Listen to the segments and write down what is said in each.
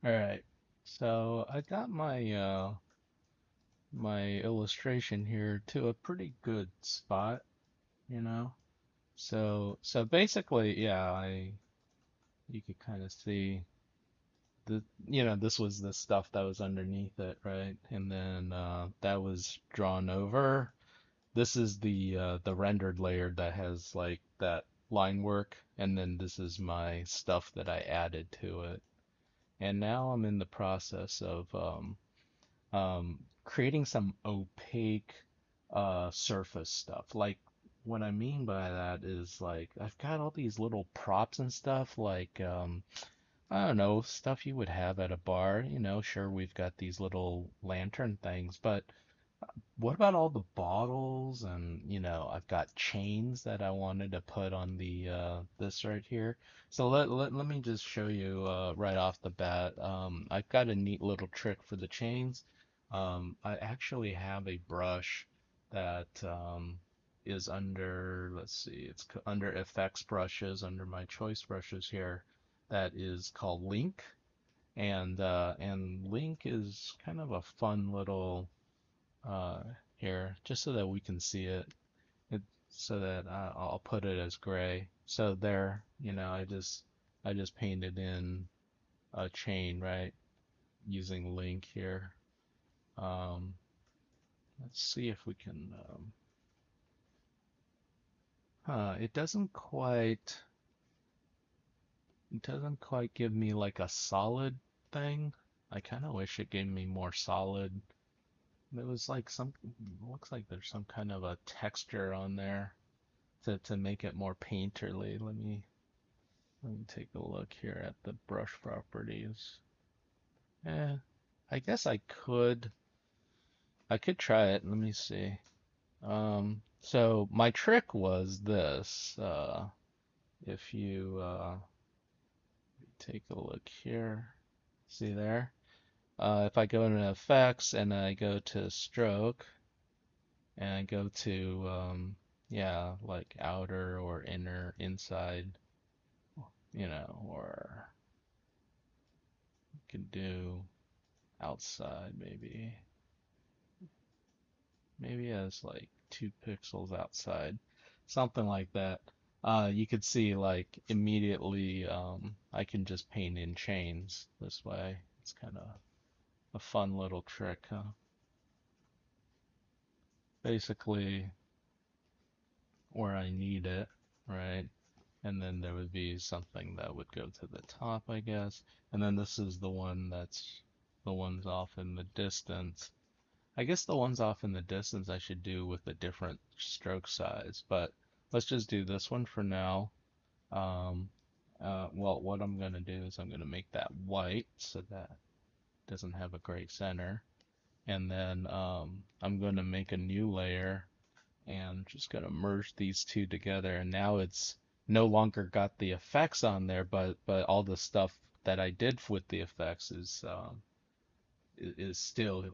All right. So I got my illustration here to a pretty good spot, you know. So basically, yeah, I you could kind of see this was the stuff that was underneath it, right? And then that was drawn over. This is the rendered layer that has like that line work, and then this is my stuff that I added to it. And now I'm in the process of creating some opaque surface stuff. Like what I mean by that is like I've got all these little props and stuff like I don't know, stuff you would have at a bar. Sure, we've got these little lantern things, but what about all the bottles and I've got chains that I wanted to put on the this right here. So let me just show you right off the bat. I've got a neat little trick for the chains. I actually have a brush that is under, let's see, under effects brushes, under my choice brushes here, that is called Link. And Link is kind of a fun little uh, here, just so that we can see it. It so that I'll put it as gray. So there, I just painted in a chain, right, using Link here. Um, let's see if we can. It doesn't quite give me like a solid thing. I kind of wish it gave me more solid. There was like looks like there's some kind of a texture on there to make it more painterly. Let me take a look here at the brush properties. Eh, I guess I could try it. Let me see. So my trick was this. If you take a look here, see there? If I go into effects and I go to stroke and I go to yeah, like outer or inner, inside, or you can do outside maybe. Maybe as like 2 pixels outside, something like that. You could see like immediately I can just paint in chains this way. It's kind of a fun little trick, huh? Basically where I need it, right? And then there would be something that would go to the top, I guess. And then this is the ones off in the distance. I guess the ones off in the distance I should do with a different stroke size, but let's just do this one for now. Um, well, what I'm gonna do is I'm gonna make that white so that it doesn't have a gray center, and then I'm gonna make a new layer and just gonna merge these two together, and now it's no longer got the effects on there, but all the stuff that I did with the effects is still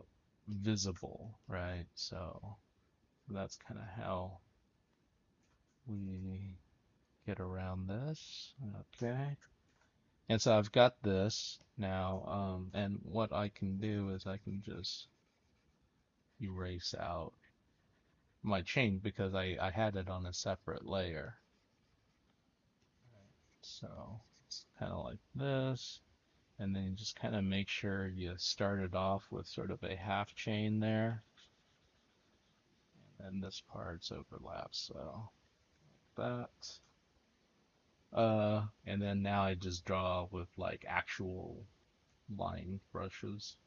visible, right? So that's kind of how we get around this. Okay. And so I've got this now, and what I can do is I can just erase out my chain because I had it on a separate layer. So it's kind of like this, and then you just kind of make sure you start it off with sort of a half chain there, and this part's overlaps, so that. And then now I just draw with like actual line brushes.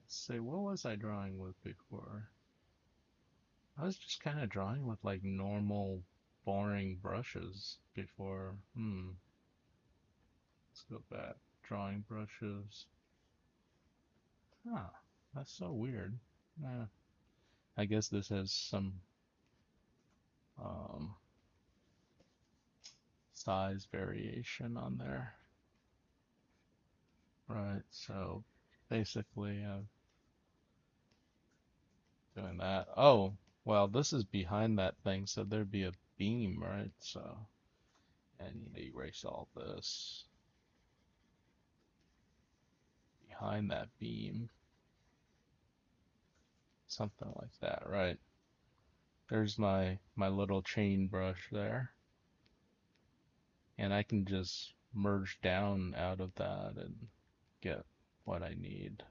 Let's see, what was I drawing with before? I was just kind of drawing with like normal, boring brushes before. Let's go back. Drawing brushes. Huh, that's so weird. Eh, I guess this has some um, size variation on there. Right, so basically I'm doing that. Oh, Well, this is behind that thing, so there'd be a beam, right? So, and you know, erase all this behind that beam, something like that, right? There's my little chain brush there, and I can just merge down out of that and get what I need.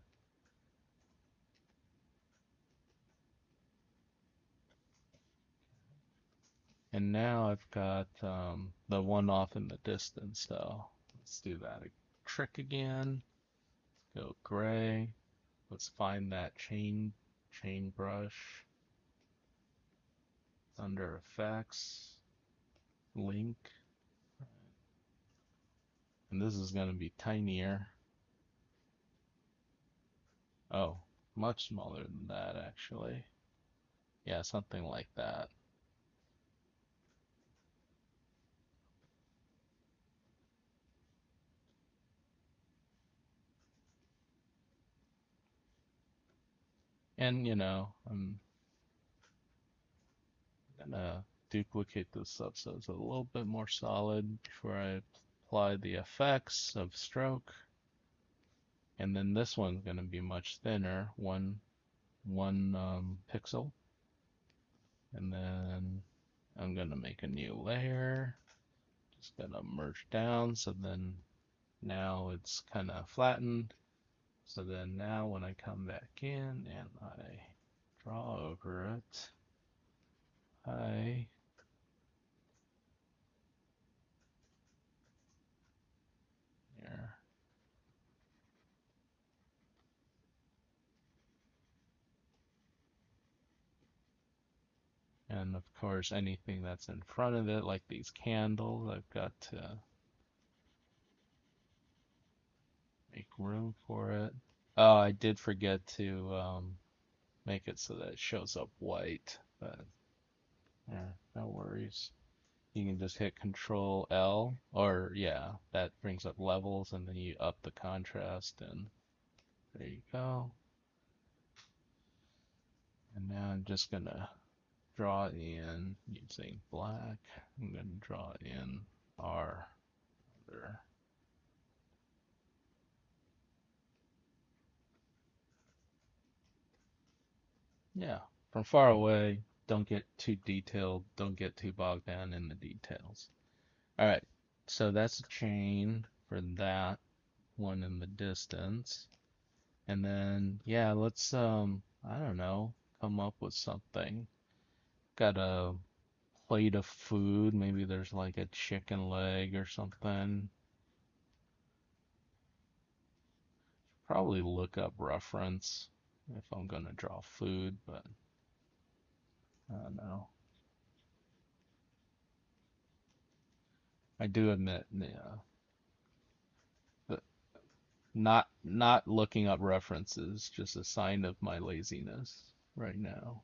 And now I've got the one off in the distance, so let's do that trick again. Go gray. Let's find that chain brush. It's under effects, link, and this is going to be tinier. Oh, much smaller than that actually. Yeah, something like that. And you know, I'm gonna duplicate this up so it's a little bit more solid before I apply the effects of stroke. And then this one's gonna be much thinner, one pixel. And then I'm gonna make a new layer. Just gonna merge down so then now it's kind of flattened. So then now when I come back in and I draw over it, I here. And of course anything that's in front of it, like these candles, I've got to make room for it. Oh, I did forget to make it so that it shows up white, but yeah, no worries. You can just hit Control L, or yeah, that brings up levels, and then you up the contrast, and there you go. And now I'm just gonna draw in using black. I'm gonna draw in our other. Yeah, from far away, don't get too detailed, don't get too bogged down in the details. All right, so that's a chain for that one in the distance. And then, yeah, let's, I don't know, come up with something. Got a plate of food, maybe there's like a chicken leg or something. Probably look up reference if I'm gonna draw food, but I don't know. I do admit, yeah, that not looking up references just a sign of my laziness right now.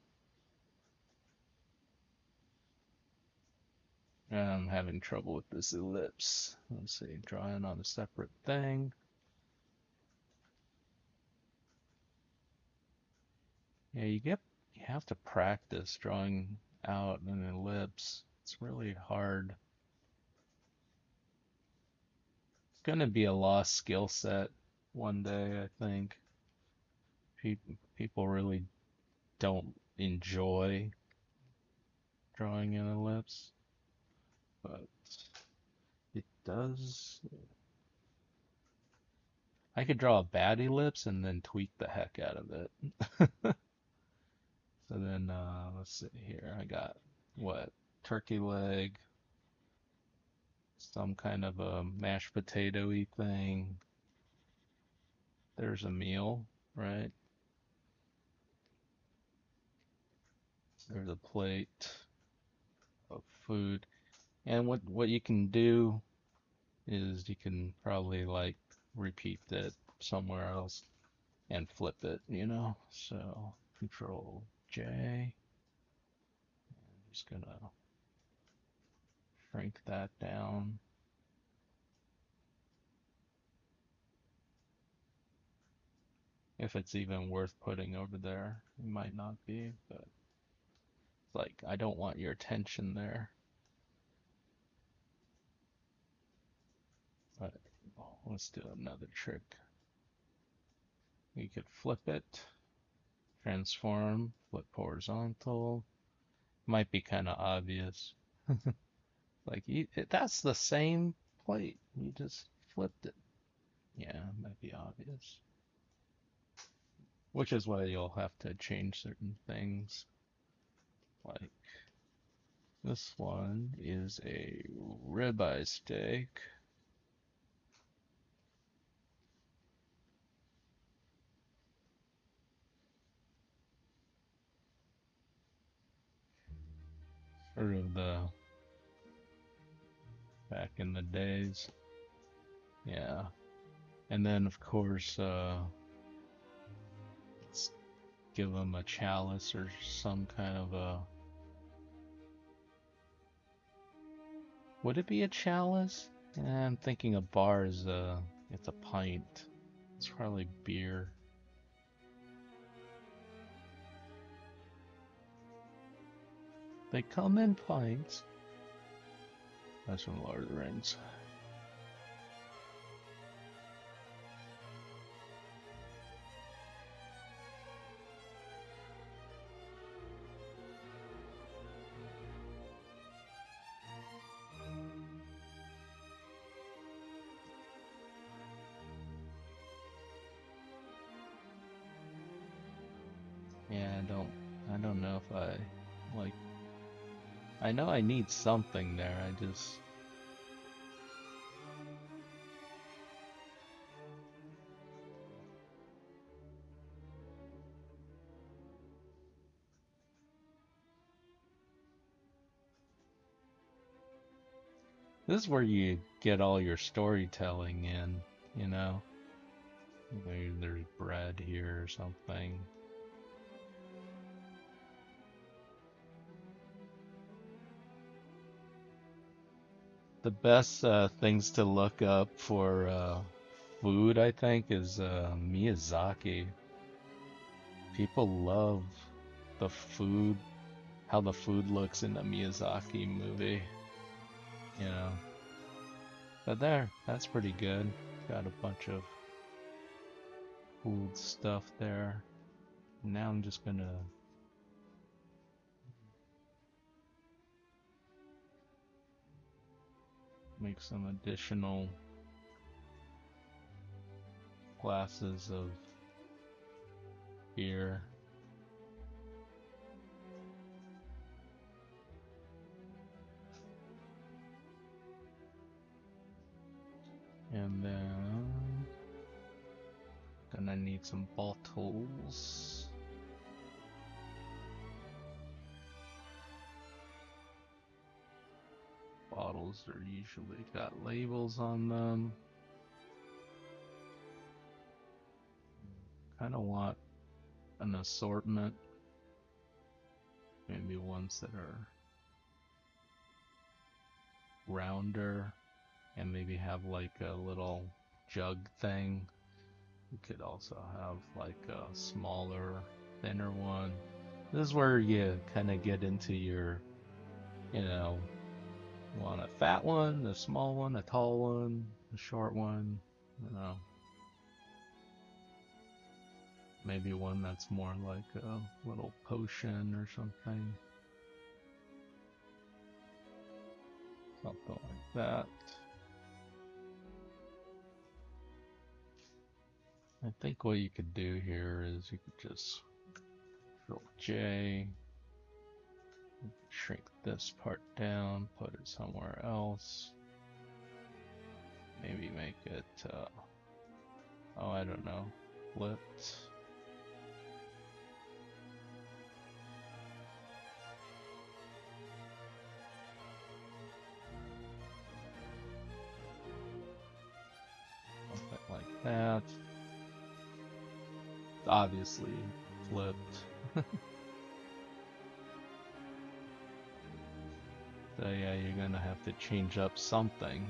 And I'm having trouble with this ellipse. Let's see, drawing on a separate thing. Yeah, you have to practice drawing out an ellipse. It's really hard. It's gonna be a lost skill set one day, I think. People really don't enjoy drawing an ellipse, but it does. I could draw a bad ellipse and then tweak the heck out of it. So then, let's see here. I got what? Turkey leg, some kind of a mashed potato-y thing. There's a meal, right? There's a plate of food. And what you can do is you can probably like repeat it somewhere else and flip it, you know? So Control J. I'm just gonna shrink that down. If it's even worth putting over there, it might not be, but Like, I don't want your attention there. But let's do another trick. We could flip it, transform, flip horizontal. Might be kind of obvious. Like, that's the same plate. You just flipped it. Yeah, might be obvious. Which is why you'll have to change certain things. Like, this one is a ribeye steak. Sort of the back in the days. Yeah. And then, of course, let's give them a chalice or some kind of a. Would it be a chalice? I'm thinking a bar is it's a pint. It's probably beer. They come in pints. That's from Lord of the Rings. Yeah, I don't know if I like. I know I need something there. I just. This is where you get all your storytelling in, you know? There's bread here or something. The best things to look up for food, I think, is Miyazaki. People love the food, how the food looks in the Miyazaki movie, you know. But that's pretty good. Got a bunch of cool stuff there. Now I'm just gonna make some additional glasses of beer. And then gonna need some bottles. Bottles are usually got labels on them. Kind of want an assortment. Maybe ones that are rounder and maybe have like a little jug thing. You could also have like a smaller, thinner one. This is where you kind of get into your, you know, you want a fat one, a small one, a tall one, a short one, you know. Maybe one that's more like a little potion or something. Something like that. I think what you could do here is you could just Control J, shrink this part down, put it somewhere else. Maybe make it, oh, I don't know, flipped. Something like that. Obviously flipped. So yeah, you're gonna have to change up something.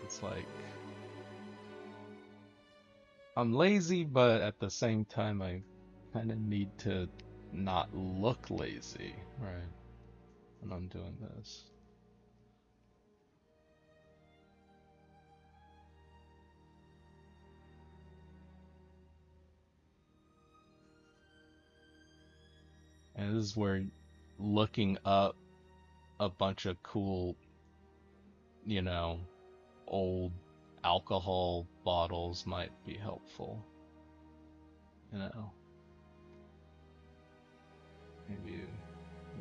It's like I'm lazy, but at the same time I kind of need to not look lazy, right? When I'm doing this. And this is where looking up a bunch of cool, you know, old alcohol bottles might be helpful. You know, maybe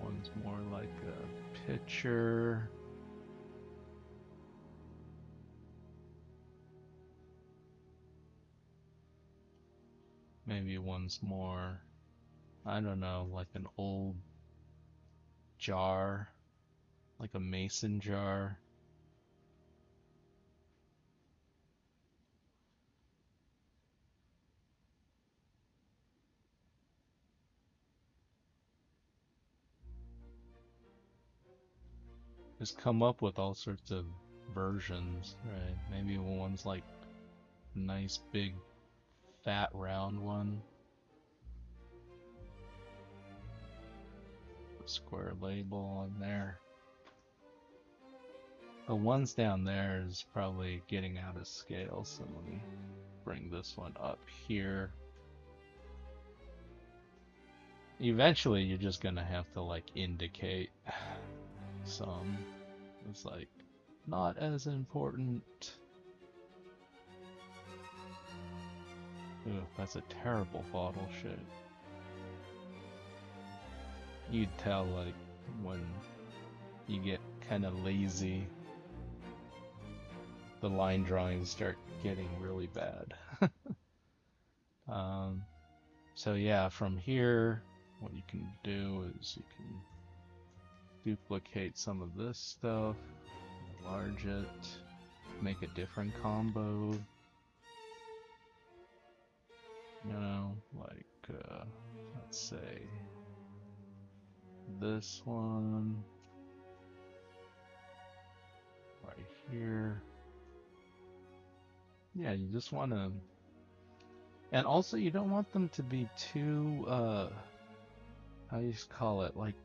one's more like a pitcher. Maybe one's more, I don't know, like an old jar, like a mason jar. Just come up with all sorts of versions, right? Maybe one's like a nice big fat round one, square label on there. The ones down there is probably getting out of scale, so let me bring this one up here. Eventually, you're just gonna have to like indicate some. It's like not as important. Ugh, that's a terrible bottle shape. You'd tell like when you get kind of lazy, the line drawings start getting really bad. So yeah, from here, what you can do is you can duplicate some of this stuff, enlarge it, make a different combo. You know, like, let's say this one right here. Yeah, you just want to, and also you don't want them to be too, how do you call it, like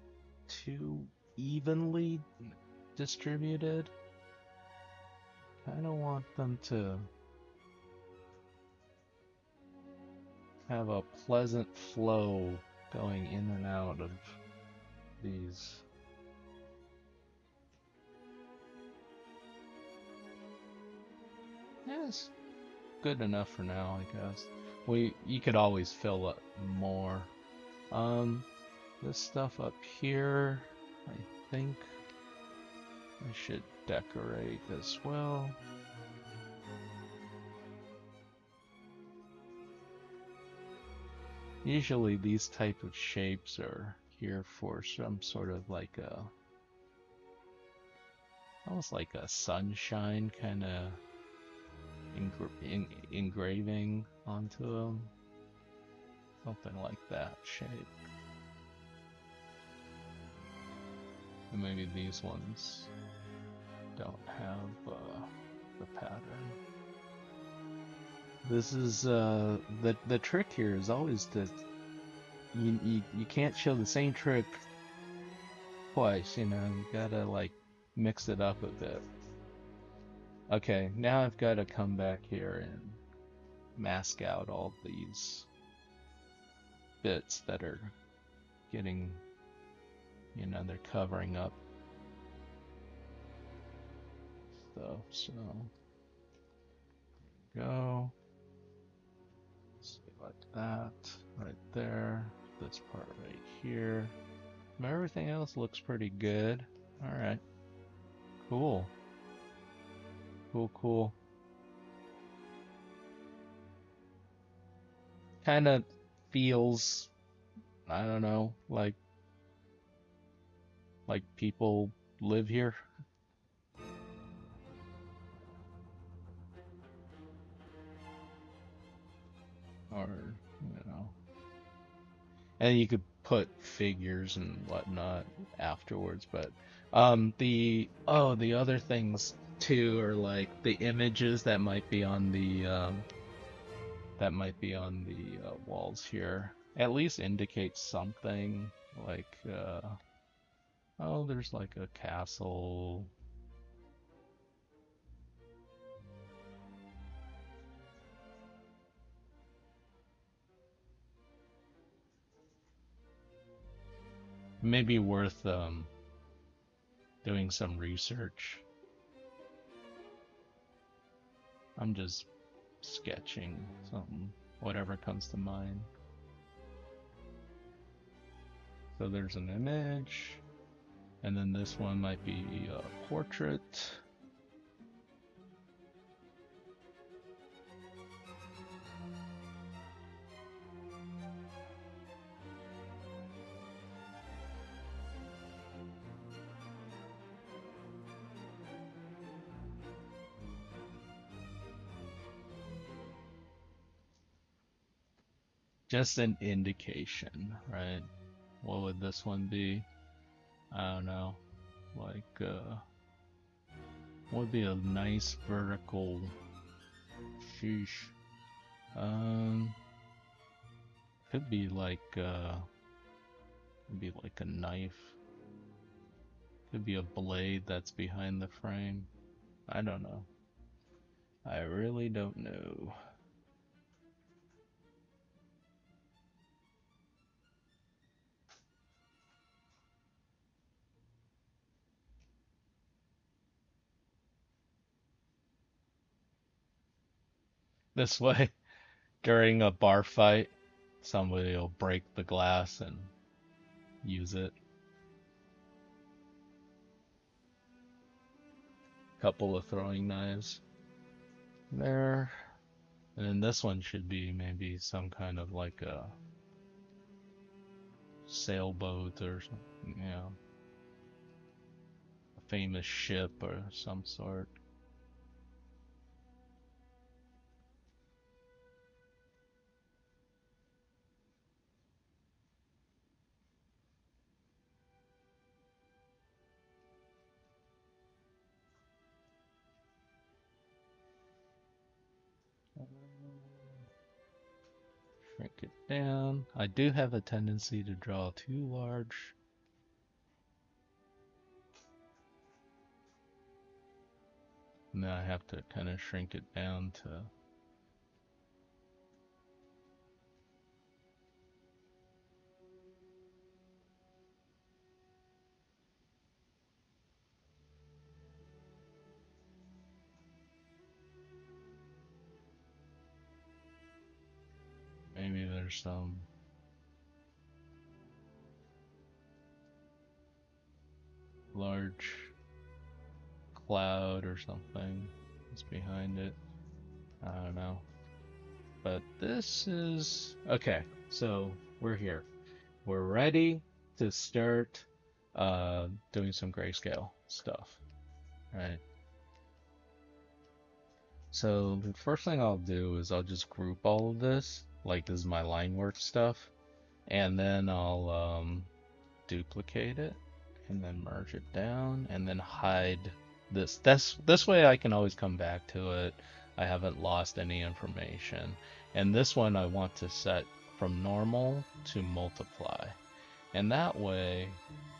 too evenly distributed. Kind of want them to have a pleasant flow going in and out of these. Yes, good enough for now, I guess. You could always fill up more. This stuff up here, I think I should decorate as well. Usually these type of shapes are here for some sort of like a, almost like a sunshine kind of engraving onto them. Something like that shape. And maybe these ones don't have the pattern. This is the trick here is always that you can't show the same trick twice, you know, you gotta like mix it up a bit. Okay, now I've got to come back here and mask out all these bits that are getting, you know, they're covering up stuff, so go. Like that, right there, this part right here. Everything else looks pretty good. Alright, cool. Cool. Kind of feels, I don't know, like people live here. Or, you know. And you could put figures and whatnot afterwards, but the other things too are like the images that might be on the walls here. at least indicate something like, oh, there's like a castle. Maybe worth doing some research. I'm just sketching something, whatever comes to mind. So there's an image, and then this one might be a portrait. Just an indication, right? What would this one be? I don't know. Like, what would be a nice vertical? Sheesh. Um, could be like, could be like a knife. Could be a blade that's behind the frame. I don't know. I really don't know. This way, during a bar fight, somebody will break the glass and use it. Couple of throwing knives there. And then this one should be maybe some kind of like a sailboat or something, you know, a famous ship or some sort. Shrink it down. I do have a tendency to draw too large. And then I have to kind of shrink it down to maybe there's some large cloud or something that's behind it. I don't know. But this is okay. So we're here. We're ready to start doing some grayscale stuff, right? So the first thing I'll do is I'll just group all of this, like this is my line work stuff, and then I'll duplicate it and then merge it down and then hide this. This way I can always come back to it. I haven't lost any information. And this one I want to set from normal to multiply. And that way,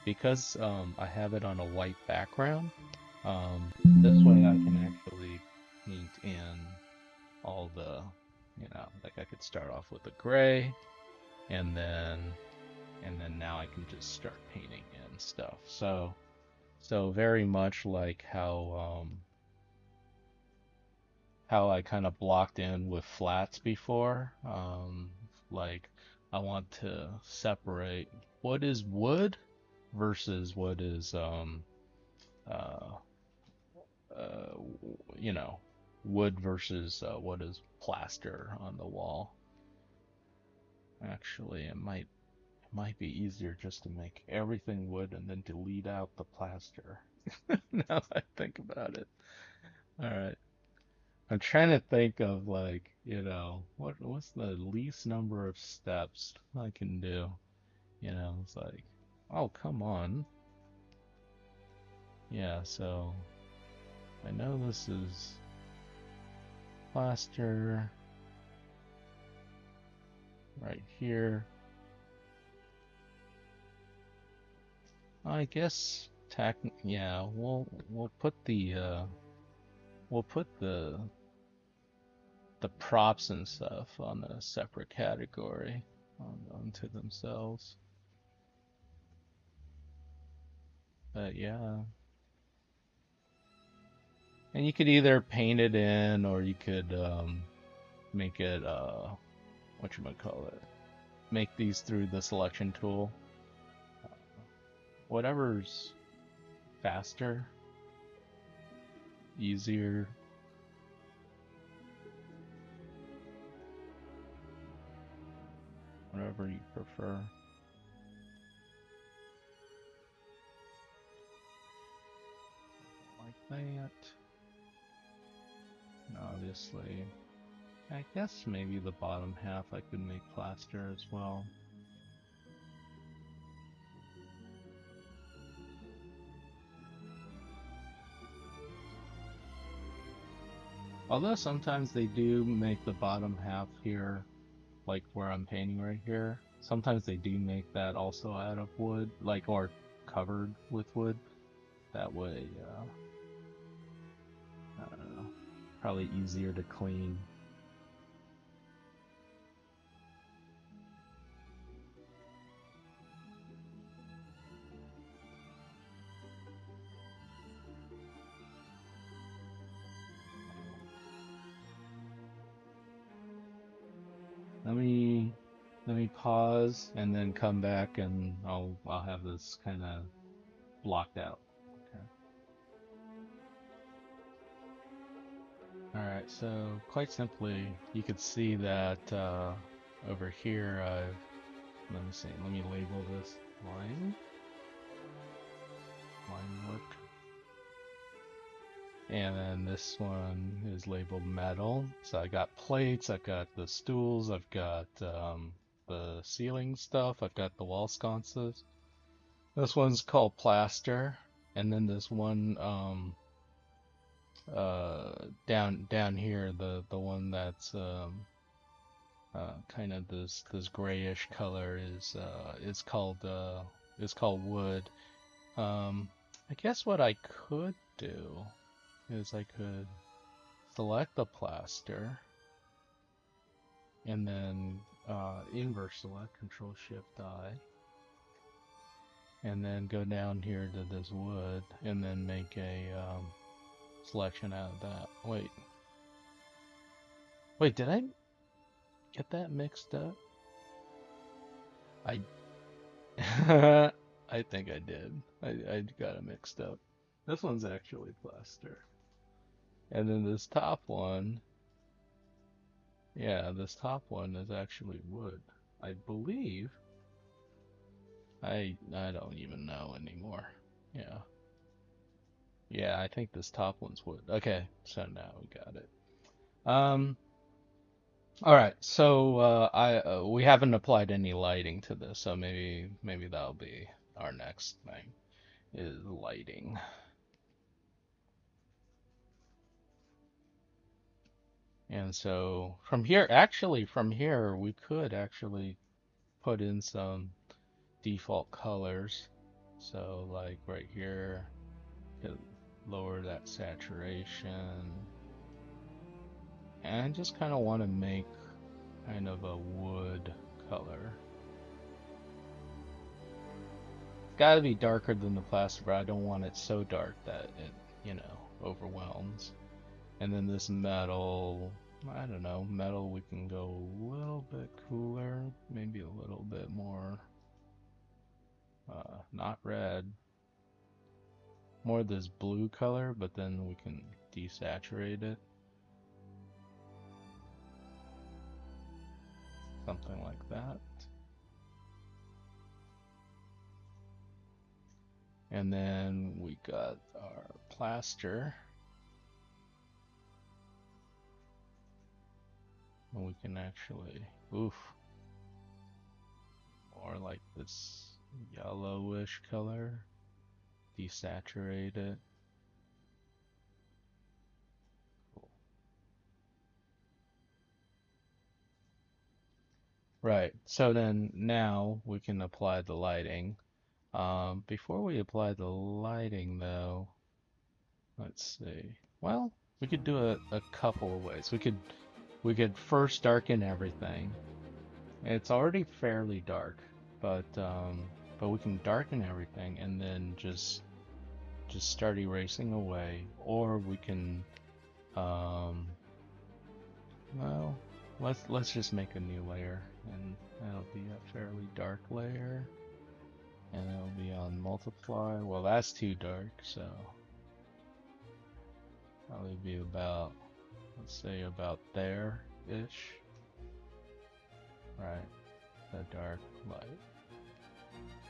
because I have it on a white background, this way I can actually paint in all the, you know, like I could start off with a gray, and then now I can just start painting in stuff. So very much like how I kind of blocked in with flats before. Like I want to separate what is wood versus what is uh, you know, wood versus what is plaster on the wall. Actually, it might be easier just to make everything wood and then delete out the plaster. Now I think about it. All right. I'm trying to think of like, you know, what's the least number of steps I can do? You know, it's like, oh, come on. Yeah, so I know this is plaster right here. I guess yeah, we'll put the props and stuff on a separate category onto themselves. But yeah, and you could either paint it in or you could make it what you might call it. Make these through the selection tool. Whatever's faster, easier, whatever you prefer. Like that. And obviously, I guess maybe the bottom half I could make plaster as well. Although sometimes they do make the bottom half here, like where I'm painting right here, sometimes they do make that also out of wood, like, or covered with wood. That way, I don't know, probably easier to clean. Let me let me pause and then come back and I'll have this kind of blocked out. Okay. All right. So quite simply, you could see that over here. Let me see. Let me label this line work, and then this one is labeled metal. So I got plates. I've got the stools. I've got the ceiling stuff. I've got the wall sconces. This one's called plaster, and then this one down here, the one that's kind of this grayish color is called wood. I guess what I could do is I could select the plaster and then inverse select Control Shift I, and then go down here to this wood and then make a selection out of that. Wait, did I get that mixed up? I I think I did. I got it mixed up. This one's actually plaster. And then this top one, yeah, this top one is actually wood. I believe. I don't even know anymore. Yeah. Yeah, I think this top one's wood. Okay, so now we got it. Um, all right. So I we haven't applied any lighting to this, so maybe that'll be our next thing is lighting. And so from here, we could actually put in some default colors. So like right here, could lower that saturation. And I just kind of want to make kind of a wood color. It's got to be darker than the plaster, but I don't want it so dark that it overwhelms. And then this metal, I don't know, metal we can go a little bit cooler, maybe a little bit more, not red, more this blue color, but then we can desaturate it. Something like that. And then we got our plaster. And we can actually, oof, or like this yellowish color, desaturate it. Cool. Right, so then now we can apply the lighting. Before we apply the lighting though, let's see. Well, we could do a couple of ways. We could first darken everything. It's already fairly dark, but we can darken everything and then just start erasing away, or we can um well, let's just make a new layer, and that'll be a fairly dark layer, and it'll be on multiply. Well, that's too dark, so probably be about, let's say about there-ish. Right, the dark light.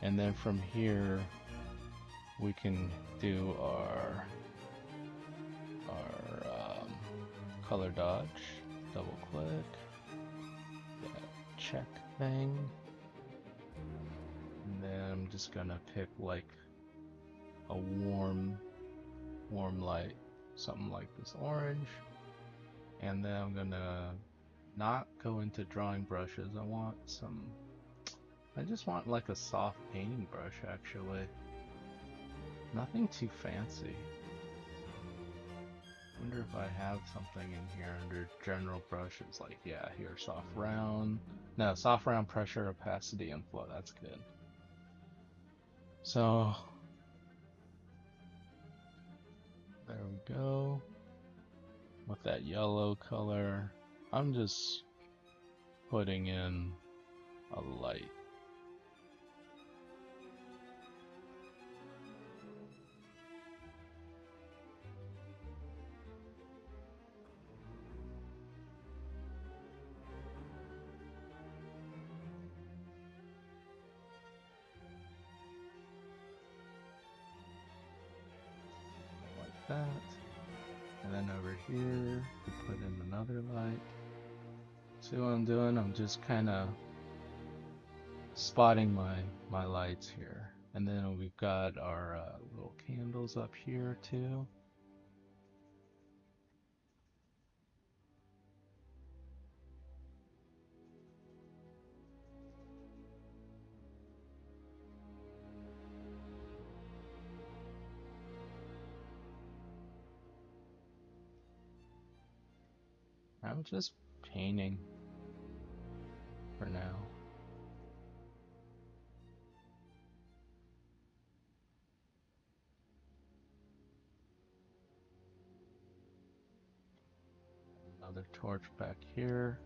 And then from here we can do our color dodge, double click, that check thing, and then I'm just gonna pick like a warm light, something like this orange, and then I'm gonna not go into drawing brushes. I just want like a soft painting brush actually. Nothing too fancy. Wonder if I have something in here under general brushes, like, yeah, here, soft round. No, soft round, pressure, opacity, and flow. That's good. So there we go. With that yellow color, I'm just putting in a light. Like that. And then over here, we put in another light. See what I'm doing? I'm just kind of spotting my lights here. And then we've got our little candles up here too. I'm just painting for now. Another torch back here.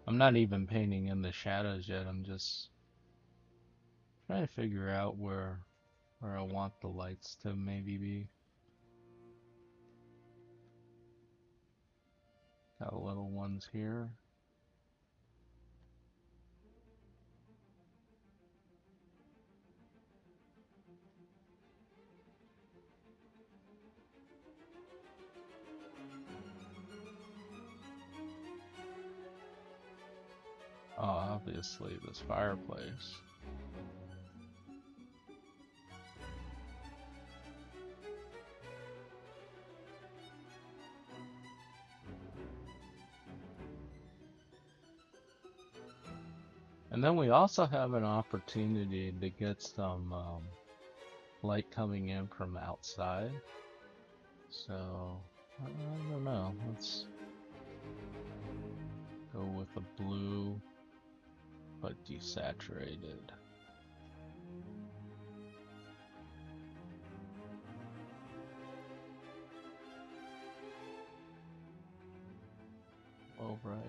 I'm not even painting in the shadows yet. I'm just trying to figure out where I want the lights to maybe be. Got little ones here. Oh, obviously this fireplace. And then we also have an opportunity to get some light coming in from outside. So, I don't know. Let's go with a blue, but desaturated. Low brighter.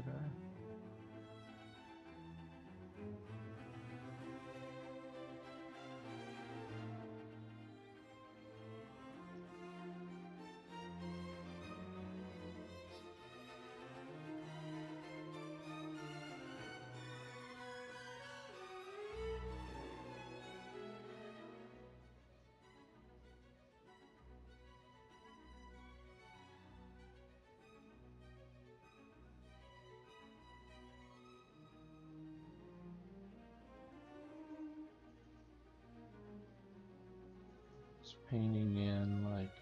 Painting in like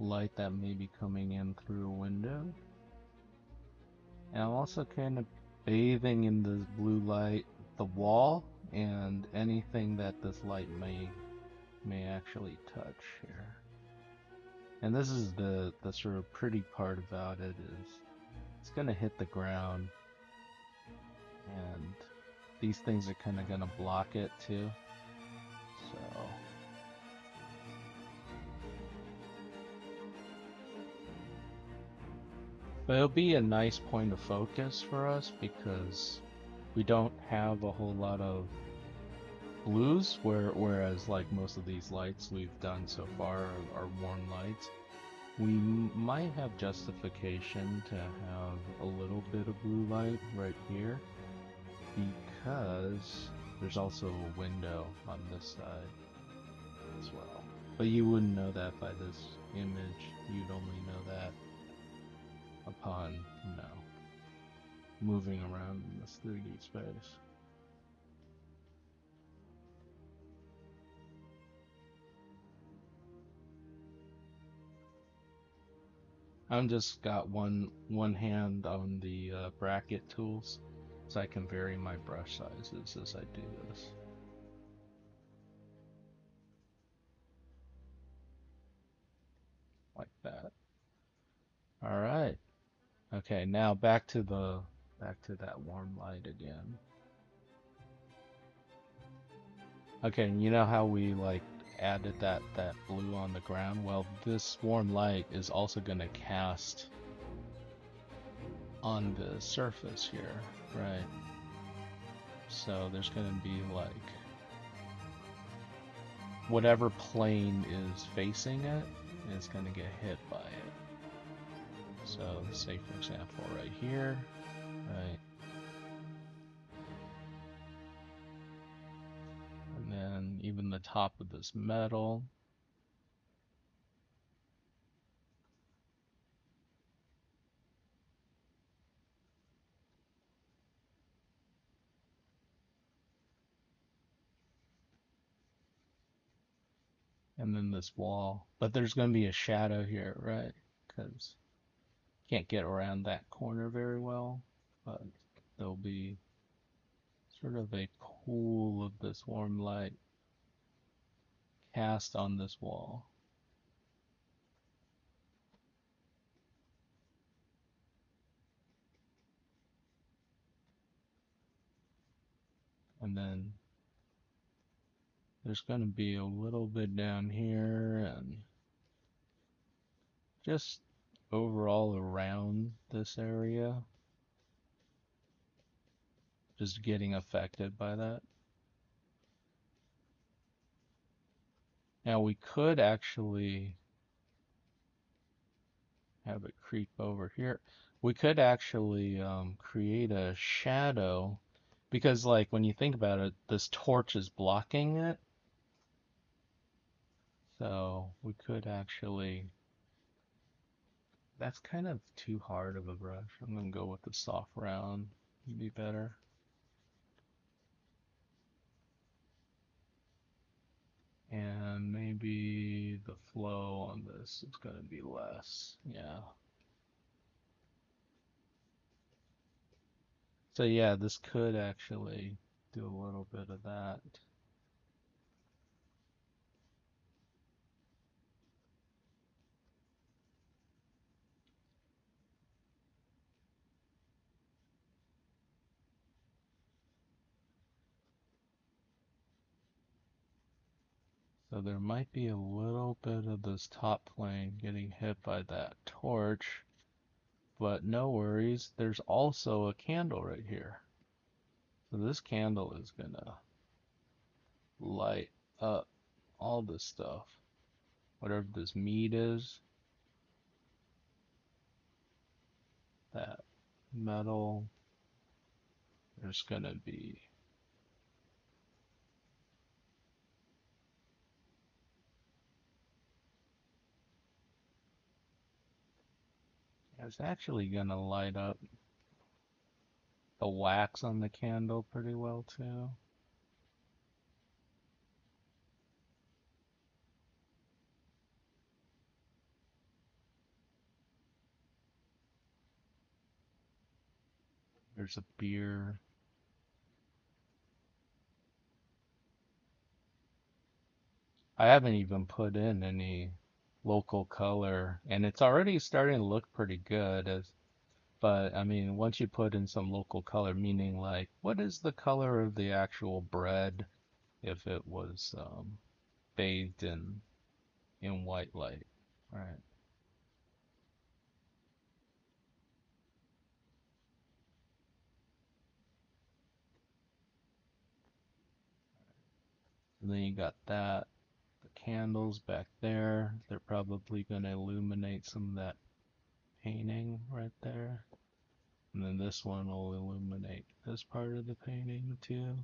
light that may be coming in through a window. And I'm also kind of bathing in this blue light, the wall and anything that this light may actually touch here. And this is the sort of pretty part about it is it's gonna hit the ground, and these things are kind of gonna block it too. So, but it'll be a nice point of focus for us because we don't have a whole lot of blues, whereas like most of these lights we've done so far are warm lights. We might have justification to have a little bit of blue light right here because there's also a window on this side as well. But you wouldn't know that by this image. You'd only know that upon, moving around in this 3D space. I'm just got one hand on the bracket tools, so I can vary my brush sizes as I do this. Like that. All right. Okay, now back to that warm light again. Okay, and you know how we like added that blue on the ground? Well, this warm light is also going to cast on the surface here, right? So there's going to be like whatever plane is facing it is going to get hit by it. So say for example right here, right? And then even the top of this metal. And then this wall. But there's going to be a shadow here, right? Because can't get around that corner very well. But there'll be sort of a pool of this warm light cast on this wall. And then there's going to be a little bit down here and just overall around this area, just getting affected by that. Now we could actually have it creep over here. We could actually create a shadow because like when you think about it, this torch is blocking it. So we could actually, that's kind of too hard of a brush. I'm gonna go with the soft round, be better. And maybe the flow on this is gonna be less, yeah. So yeah, this could actually do a little bit of that. So there might be a little bit of this top plane getting hit by that torch, but no worries, there's also a candle right here. So this candle is gonna light up all this stuff. Whatever this meat is, that metal, there's gonna be, it's actually gonna light up the wax on the candle pretty well too. There's a beer. I haven't even put in any local color, and it's already starting to look pretty good. But I mean, once you put in some local color, meaning like, what is the color of the actual bread if it was bathed in white light, right? And then you got that, the candles back there. They're probably gonna illuminate some of that painting right there. And then this one will illuminate this part of the painting too.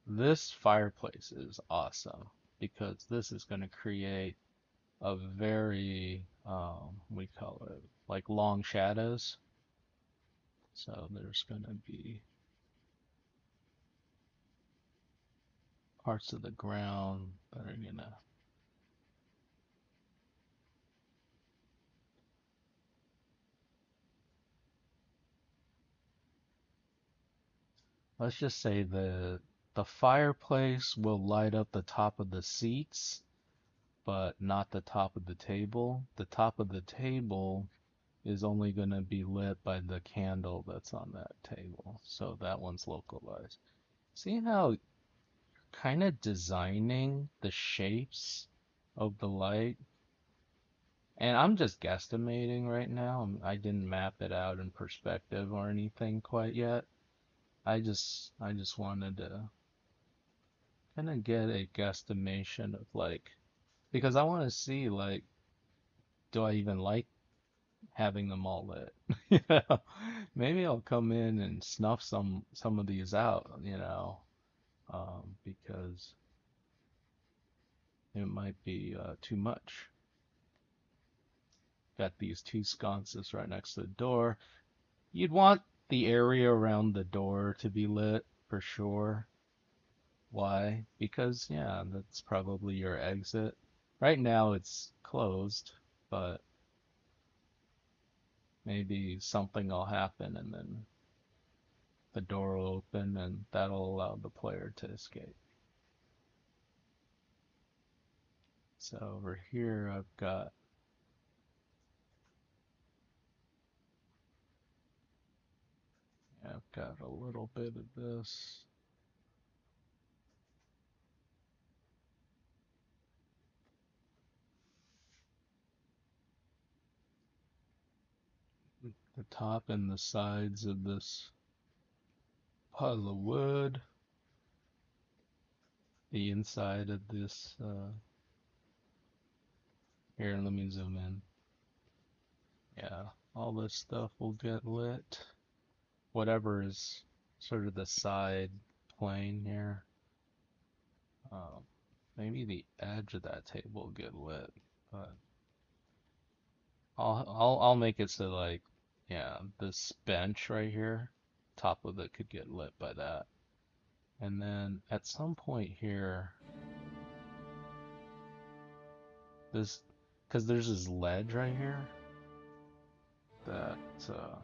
This fireplace is awesome because this is going to create a very, we call it like long shadows. So there's going to be parts of the ground that are going to, let's just say the fireplace will light up the top of the seats, but not the top of the table. The top of the table is only going to be lit by the candle that's on that table. So that one's localized. See how kind of designing the shapes of the light? And I'm just guesstimating right now. I didn't map it out in perspective or anything quite yet. I just wanted to kind of get a guesstimation of like, because I want to see like, do I even like having them all lit? You know, maybe I'll come in and snuff some of these out, because it might be too much. Got these two sconces right next to the door. You'd want the area around the door to be lit for sure. Why? Because, yeah, that's probably your exit. Right now it's closed, but maybe something will happen and then the door will open and that'll allow the player to escape. So over here I've got a little bit of this. The top and the sides of this pile of wood, the inside of this, here, let me zoom in. Yeah, all this stuff will get lit. Whatever is sort of the side plane here. Um, Maybe the edge of that table will get lit, but I'll make it so like, yeah, this bench right here, top of it could get lit by that. And then at some point here, this, because there's this ledge right here that show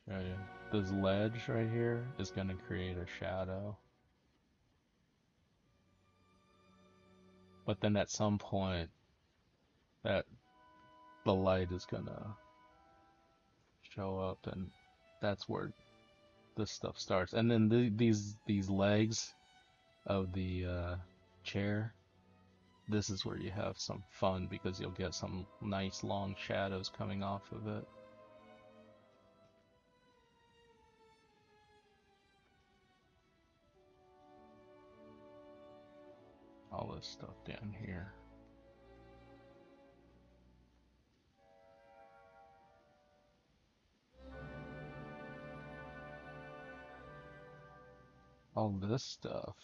you. This ledge right here is going to create a shadow. But then at some point, that the light is going to show up, and that's where this stuff starts. And then these legs of the chair, this is where you have some fun because you'll get some nice long shadows coming off of it. All this stuff down here. All this stuff,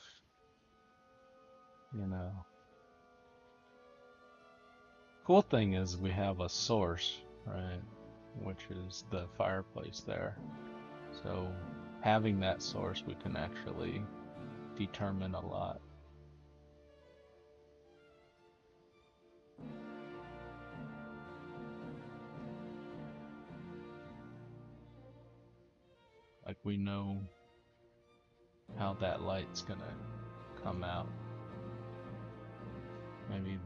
you know. Cool thing is we have a source, right? Which is the fireplace there. So having that source, we can actually determine a lot. Like we know how that light's gonna come out. Maybe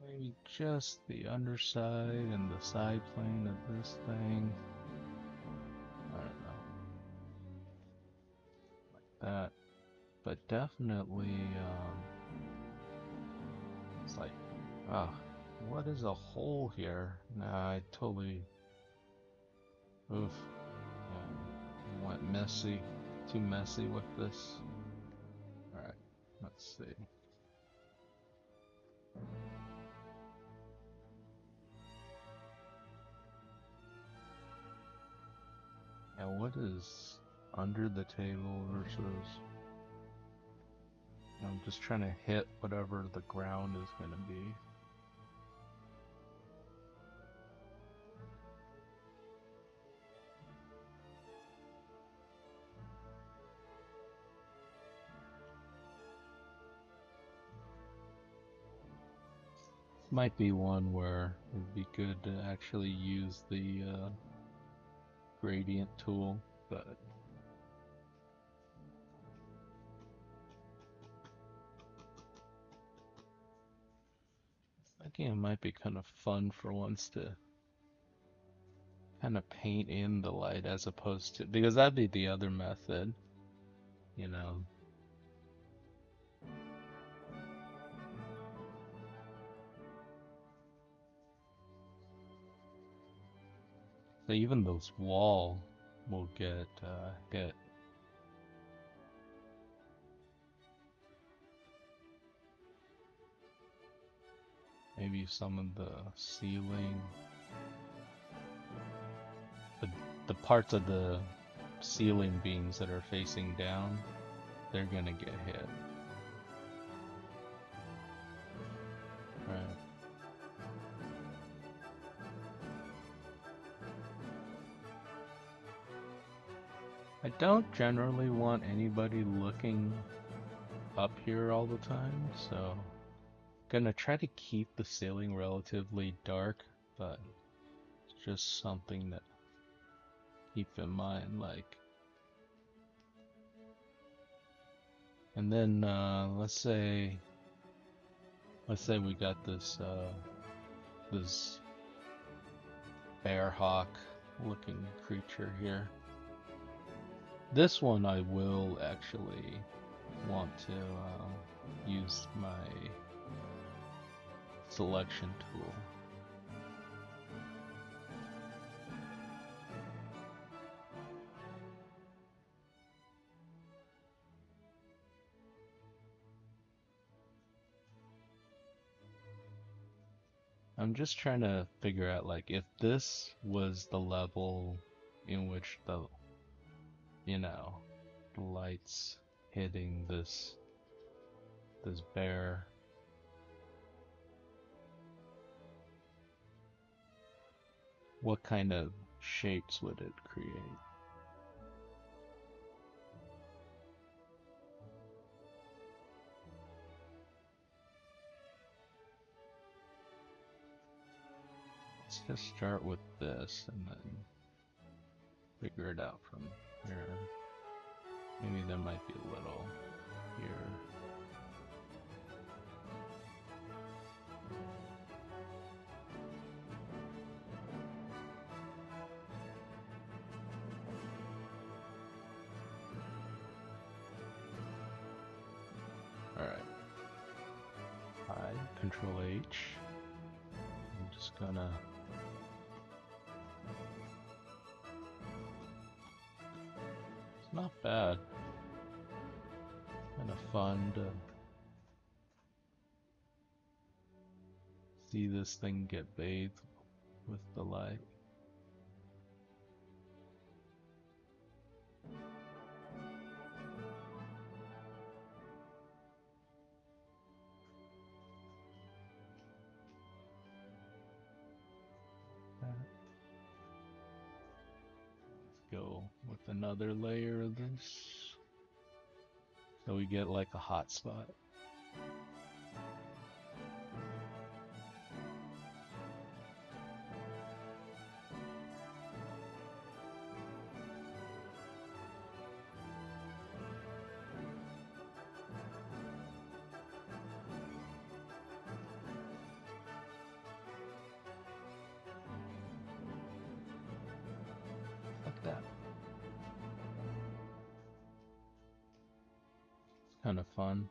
maybe just the underside and the side plane of this thing. I don't know, like that. But definitely, it's like, ah, what is a hole here? Nah, I totally, oof, went messy, too messy with this. Alright, let's see. And what is under the table versus... I'm just trying to hit whatever the ground is going to be. Might be one where it'd be good to actually use the gradient tool, but again, it might be kind of fun for once to kind of paint in the light as opposed to, because that'd be the other method, you know. So even those wall will get hit. Maybe some of the ceiling, the parts of the ceiling beams that are facing down, they're gonna get hit. Right. I don't generally want anybody looking up here all the time, so gonna try to keep the ceiling relatively dark, but it's just something that keep in mind, like. And then let's say we got this this bear hawk looking creature here. This one I will actually want to use my selection tool. I'm just trying to figure out, like, if this was the level in which the, you know, lights hitting this bear, what kind of shapes would it create? Let's just start with this and then figure it out from here. Maybe there might be a little here. Alright. Control H. I'm just gonna... It's not bad. Kind of fun to see this thing get bathed with the light. Go with another layer of this, so we get like a hot spot. kind of fun.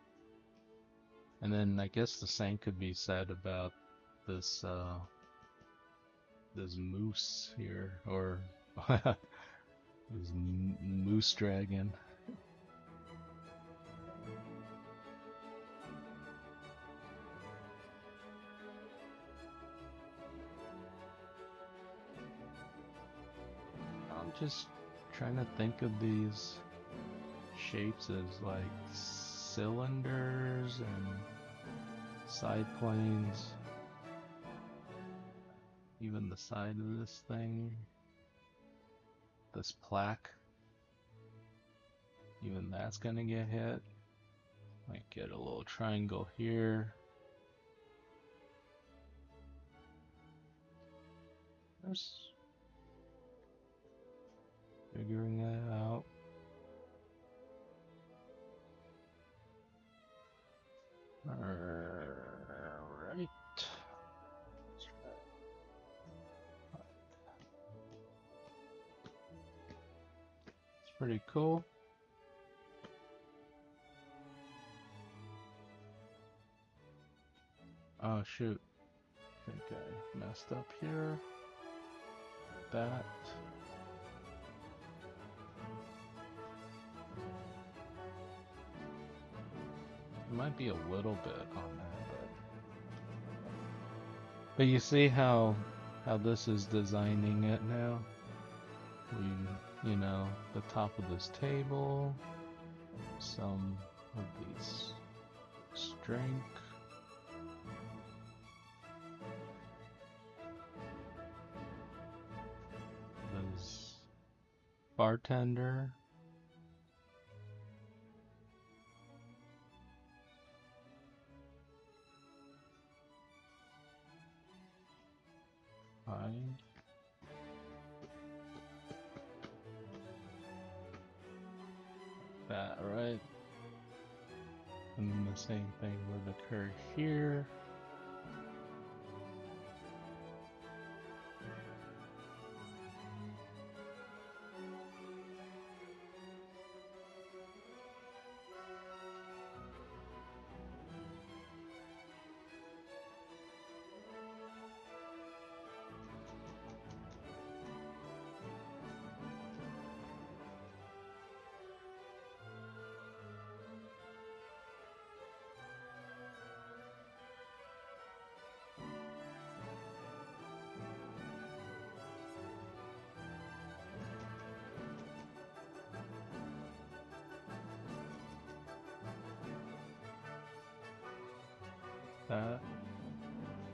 And then I guess the same could be said about this this moose here, or this moose dragon. I'm just trying to think of these shapes as like cylinders and side planes. Even the side of this thing, this plaque, even that's gonna get hit. Might get a little triangle here. Just figuring that out. Alright. It's pretty cool. Oh shoot. I think I messed up here. That. It might be a little bit on that, but you see how this is designing it now? You know, the top of this table, some of these strength. This bartender. Fine. That, right? And then the same thing would occur here. That.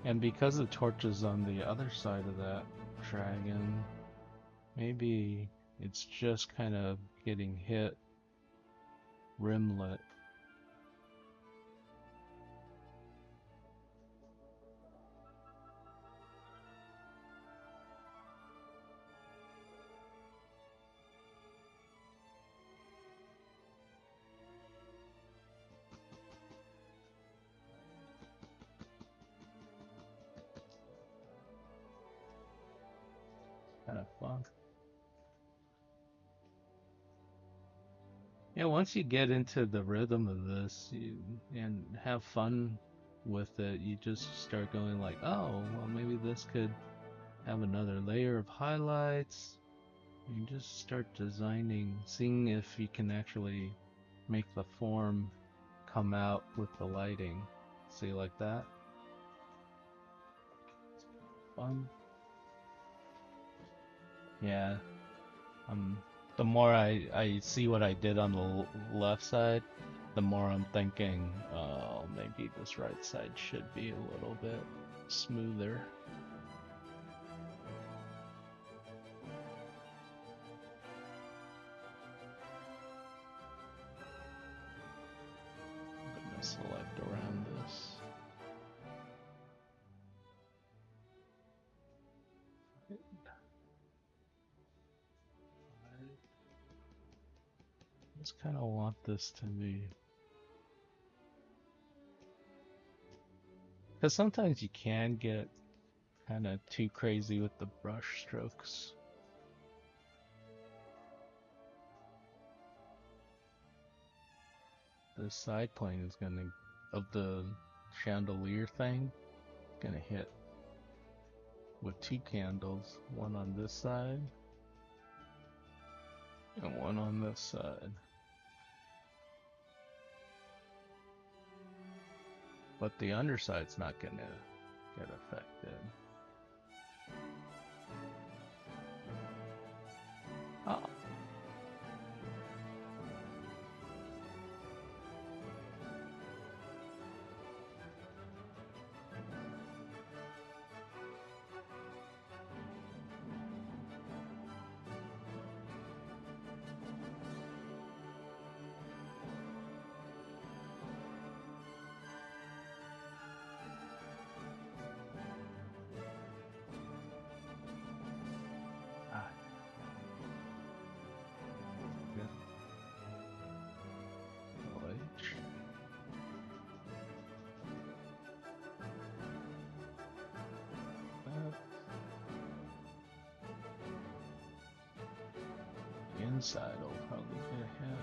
And because the torch is on the other side of that dragon, maybe it's just kind of getting hit rimlet. Kind of fun. Yeah, once you get into the rhythm of this and have fun with it, you just start going like, oh, well, maybe this could have another layer of highlights. You just start designing, seeing if you can actually make the form come out with the lighting. See, like that? Fun. Yeah. The more I see what I did on the left side, the more I'm thinking, oh, maybe this right side should be a little bit smoother. I'm gonna select around this. I just kind of want this to be, because sometimes you can get kind of too crazy with the brush strokes. this side plane is gonna, of the chandelier thing, gonna hit with 2 candles, one on this side and one on this side. But the underside's not gonna get affected. Oh. Ah, good. LH. The inside will probably get hit.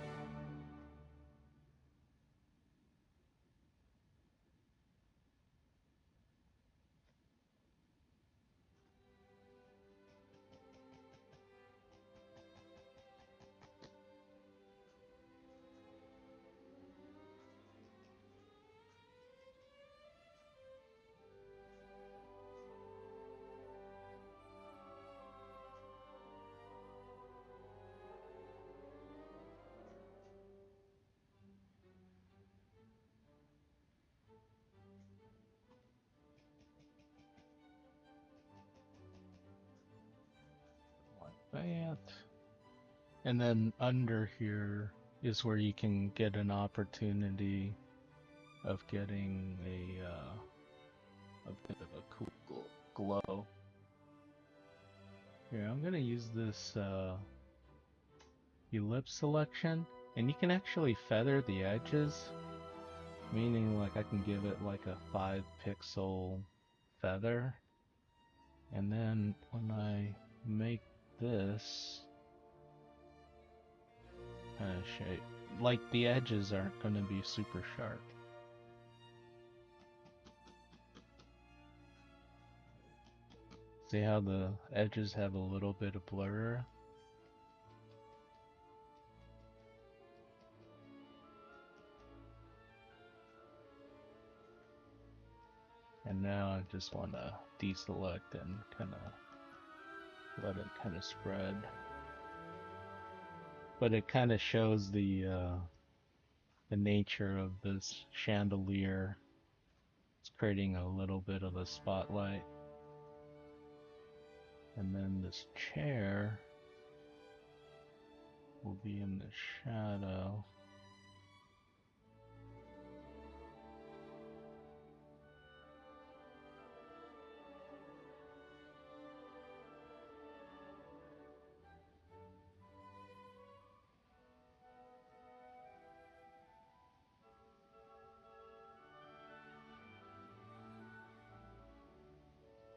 Like that. And then under here is where you can get an opportunity of getting a bit of a cool glow. Here, I'm gonna use this ellipse selection, and you can actually feather the edges, meaning like I can give it like a 5 pixel feather, and then when I make this kind of shape, like the edges aren't gonna be super sharp. See how the edges have a little bit of blur? And now I just want to deselect and kind of let it kind of spread. But it kind of shows the nature of this chandelier. It's creating a little bit of a spotlight. And then this chair will be in the shadow.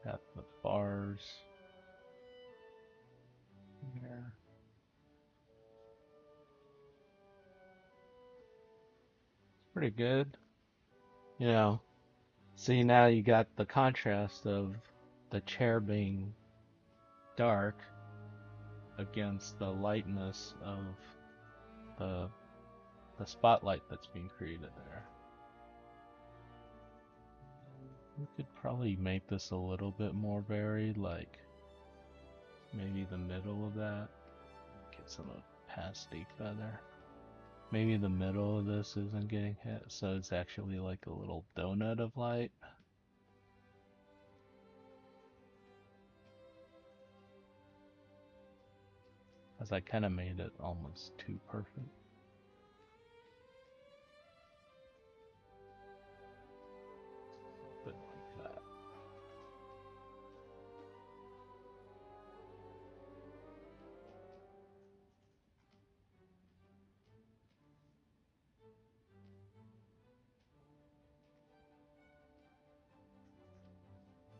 Got the bars here. It's pretty good. You know, see now you got the contrast of the chair being dark against the lightness of the the spotlight that's being created there. We could probably make this a little bit more varied, like maybe the middle of that. Get some opacity feather. Maybe the middle of this isn't getting hit, so it's actually like a little donut of light. As I kind of made it almost too perfect. Something like that.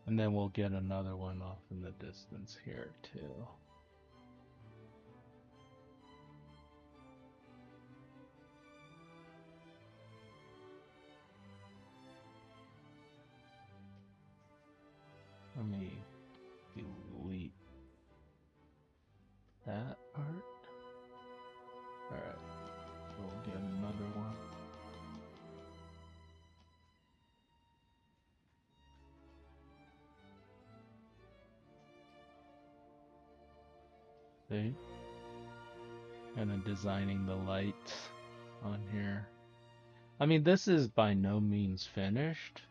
And then we'll get another one off in the distance here too. Let me delete that part. Alright, we'll get another one. See? Kind of designing the lights on here. I mean, this is by no means finished,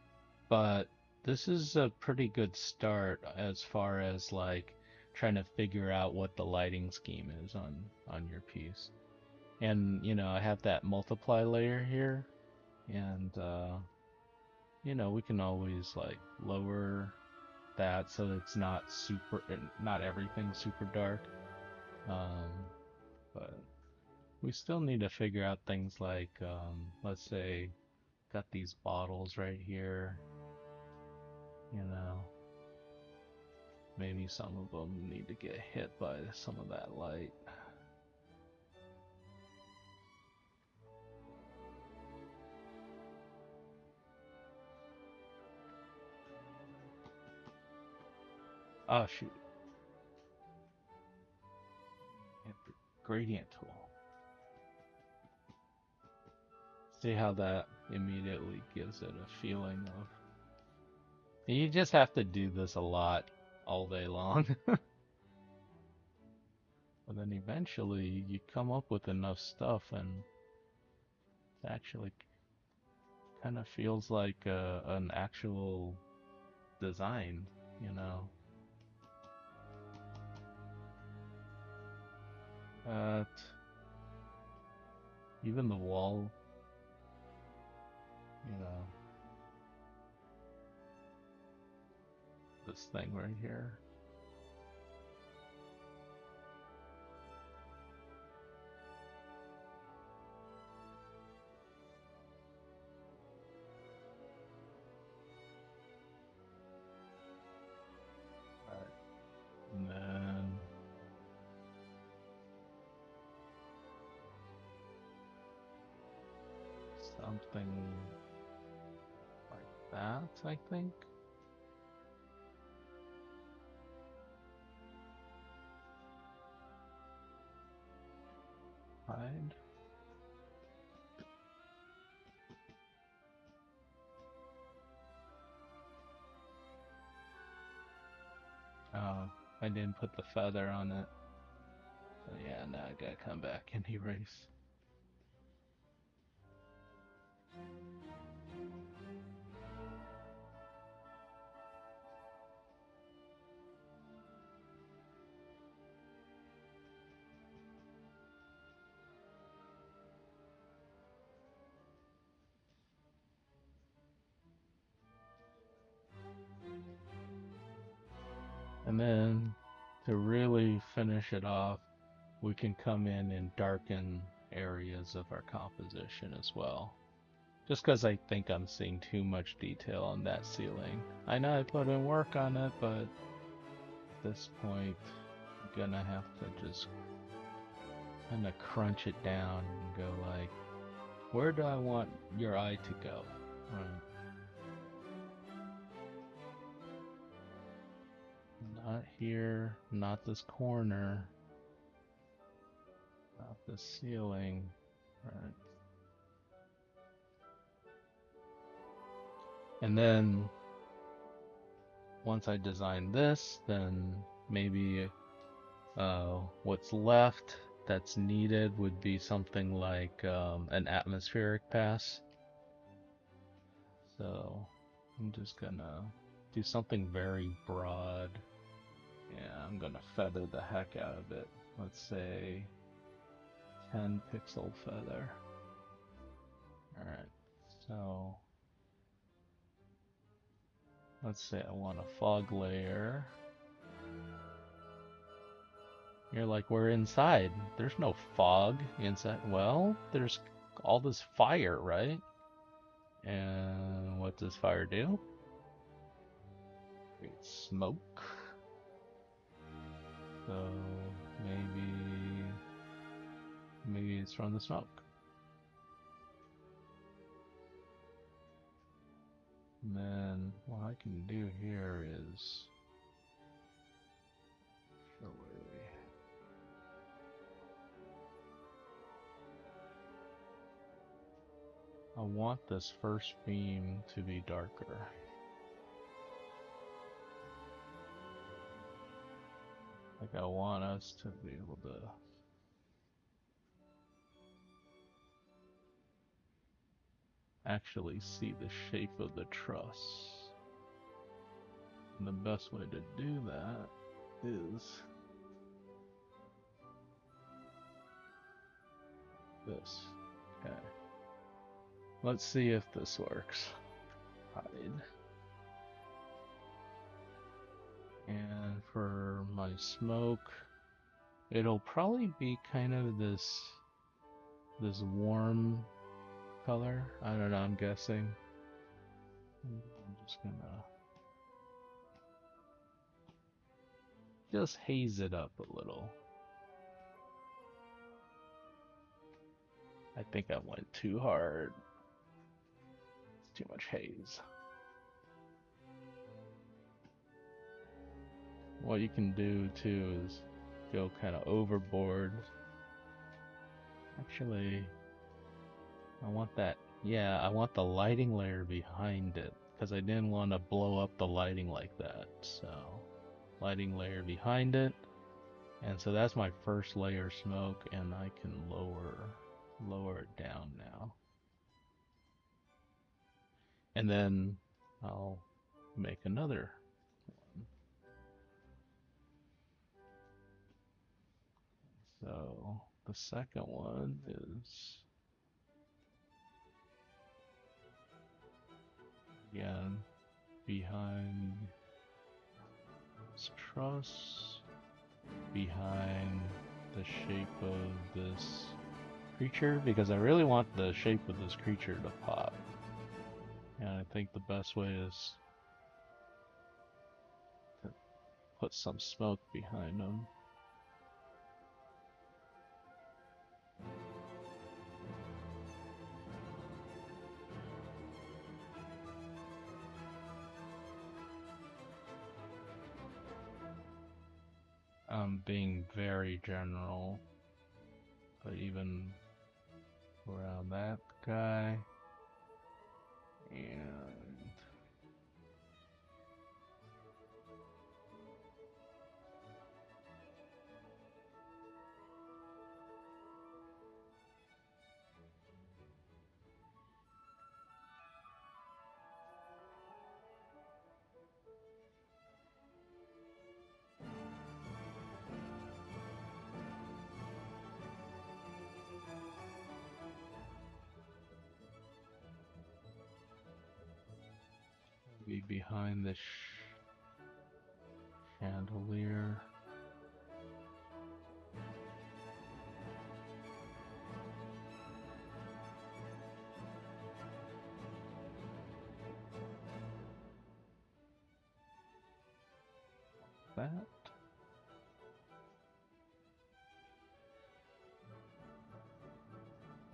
but this is a pretty good start as far as like trying to figure out what the lighting scheme is on your piece. And you know, I have that multiply layer here, and you know, we can always like lower that so it's not super, not everything super dark. Um, but we still need to figure out things like, let's say, got these bottles right here, you know, maybe some of them need to get hit by some of that light. Oh shoot, hit the gradient tool. See how that immediately gives it a feeling of. You just have to do this a lot all day long. But then eventually you come up with enough stuff and it actually kind of feels like an actual design, you know. Uh, Even the wall, you know, this thing right here. Alright. And then something like that, I think. Hide. Oh, I didn't put the feather on it. So yeah, now I gotta come back and erase. And then to really finish it off, we can come in and darken areas of our composition as well. Just because I think I'm seeing too much detail on that ceiling. I know I put in work on it, but at this point, I'm gonna have to just kind of crunch it down and go like, where do I want your eye to go? Right. Not here, not this corner, not the ceiling. Right. And then once I design this, then maybe what's left that's needed would be something like an atmospheric pass. So I'm just gonna do something very broad. Yeah, I'm gonna feather the heck out of it. Let's say 10 pixel feather. Alright, so let's say I want a fog layer. You're like, we're inside. There's no fog inside. Well, there's all this fire, right? And what does fire do? Create smoke. So maybe it's from the smoke. And then what I can do here is want this first beam to be darker. Like I want us to be able to actually see the shape of the truss. And the best way to do that is this. Okay. Let's see if this works. Hide. And for my smoke, it'll probably be kind of this warm color. I don't know, I'm guessing. I'm just gonna just haze it up a little. I think I went too hard. It's too much haze. What you can do too is go kind of overboard. Actually, I want that. Yeah, I want the lighting layer behind it because I didn't want to blow up the lighting like that. So, lighting layer behind it. And so that's my first layer smoke, and I can lower it down now. And then I'll make another one. So the second one is, again, behind this truss, behind the shape of this creature, because I really want the shape of this creature to pop. And I think the best way is to put some smoke behind them. I'm being very general, but even around that guy, and be behind the chandelier. That.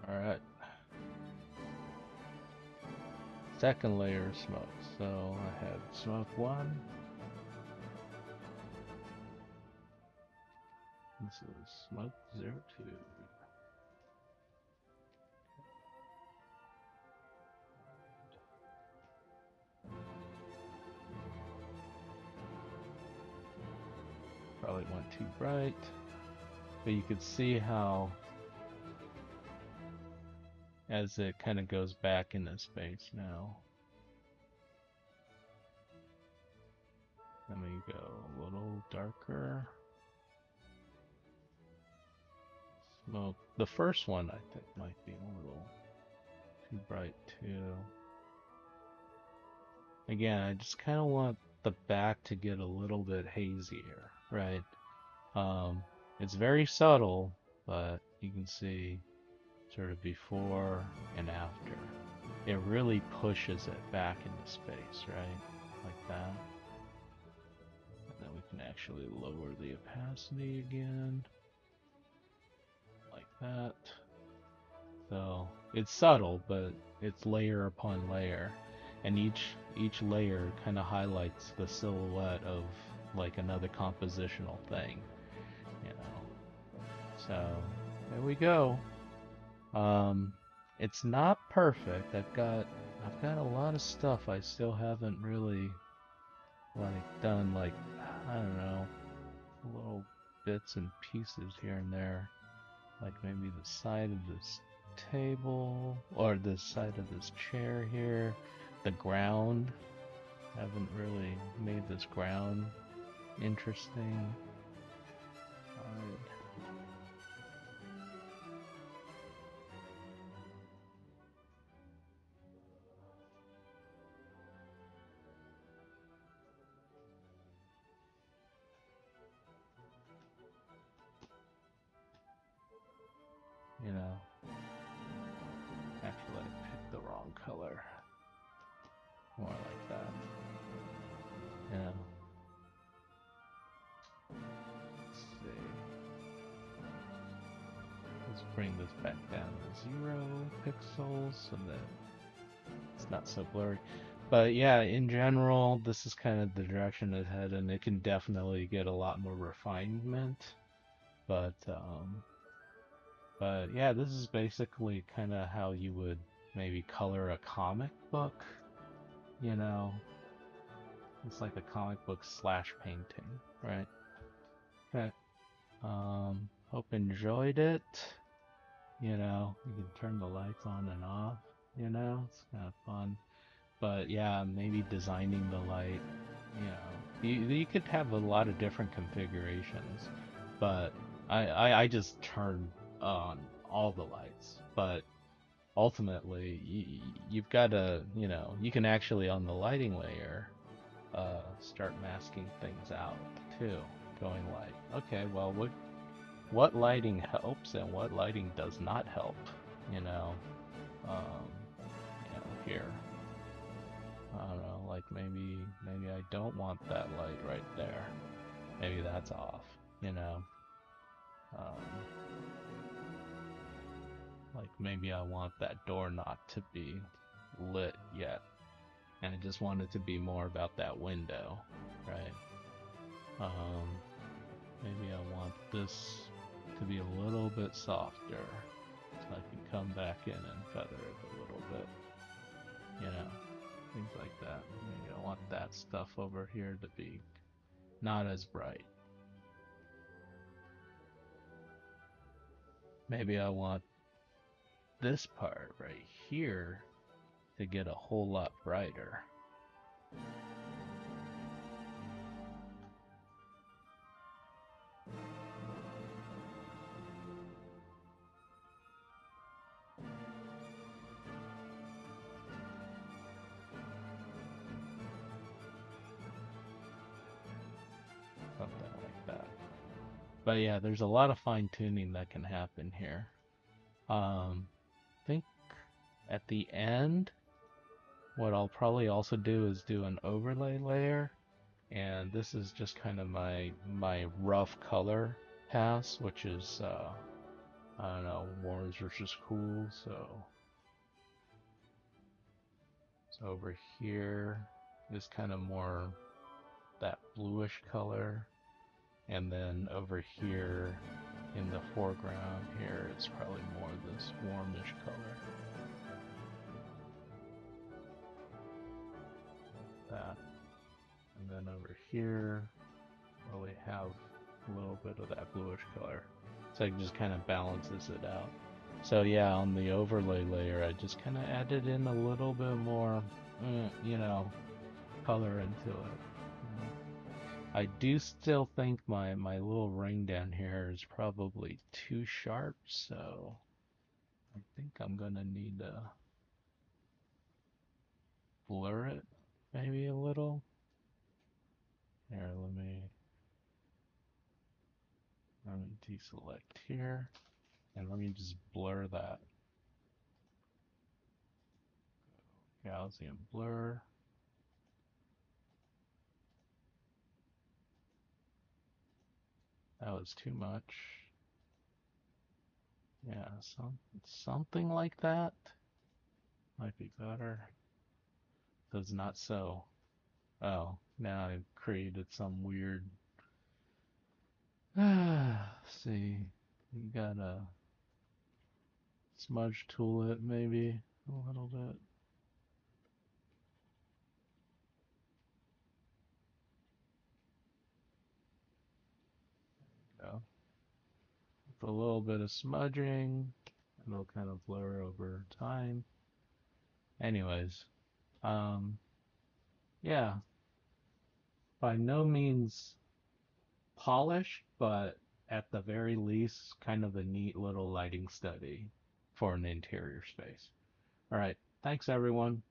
Alright. Second layer of smoke. So I had smoke 1. This is smoke 02. Probably went too bright, but you could see how as it kind of goes back into space now. Let me go a little darker. Smoke. The first one I think might be a little too bright too. Again, I just kind of want the back to get a little bit hazier, right? It's very subtle, but you can see sort of before and after. It really pushes it back into space, right? Like that. And then we can actually lower the opacity again. Like that. So it's subtle, but it's layer upon layer. And each layer kind of highlights the silhouette of like another compositional thing, you know. So there we go. It's not perfect. I've got a lot of stuff I still haven't really like done, like I don't know, little bits and pieces here and there. Like maybe the side of this table or the side of this chair here. The ground. Haven't really made this ground interesting. Alright, you know, actually I picked the wrong color. More like that. You know, let's see. Let's bring this back down to 0 pixels so that it's not so blurry. But yeah, in general, this is kind of the direction it's headed, and it can definitely get a lot more refinement. But yeah, this is basically kind of how you would maybe color a comic book. You know, it's like a comic book slash painting, right? Okay. Hope enjoyed it. You know, you can turn the lights on and off. You know, it's kind of fun. But yeah, maybe designing the light. You know, you could have a lot of different configurations, but I just turn on all the lights. But ultimately, you've got to, you know, you can actually on the lighting layer start masking things out too, going like, okay, well, what lighting helps and what lighting does not help, you know, um, here. I don't know, like maybe I don't want that light right there. Maybe that's off, you know. Um, like maybe I want that door not to be lit yet, and I just want it to be more about that window, right? Um, maybe I want this to be a little bit softer, so I can come back in and feather it a little bit, you know, things like that. Maybe I want that stuff over here to be not as bright. Maybe I want this part right here to get a whole lot brighter. Something like that. But yeah, there's a lot of fine tuning that can happen here. I think at the end, what I'll probably also do is do an overlay layer, and this is just kind of my rough color pass, which is I don't know, warms versus cool. So over here is kind of more that bluish color, and then over here in the foreground here it's probably more this warmish color. That, and then over here probably have a little bit of that bluish color, so it just kind of balances it out. So yeah, on the overlay layer I just kind of added in a little bit more, you know, color into it. I do still think my little ring down here is probably too sharp, so I think I'm gonna need to blur it maybe a little. Here, let me deselect here, and let me just blur that Gaussian blur. That was too much. Yeah, something like that might be better. So it's not so. Oh, now I've created some weird. See, you gotta Smudge tool it maybe a little bit. Go. With a little bit of smudging, it'll kind of blur over time. Anyways, um, yeah, by no means polished, but at the very least, kind of a neat little lighting study for an interior space. All right, thanks everyone.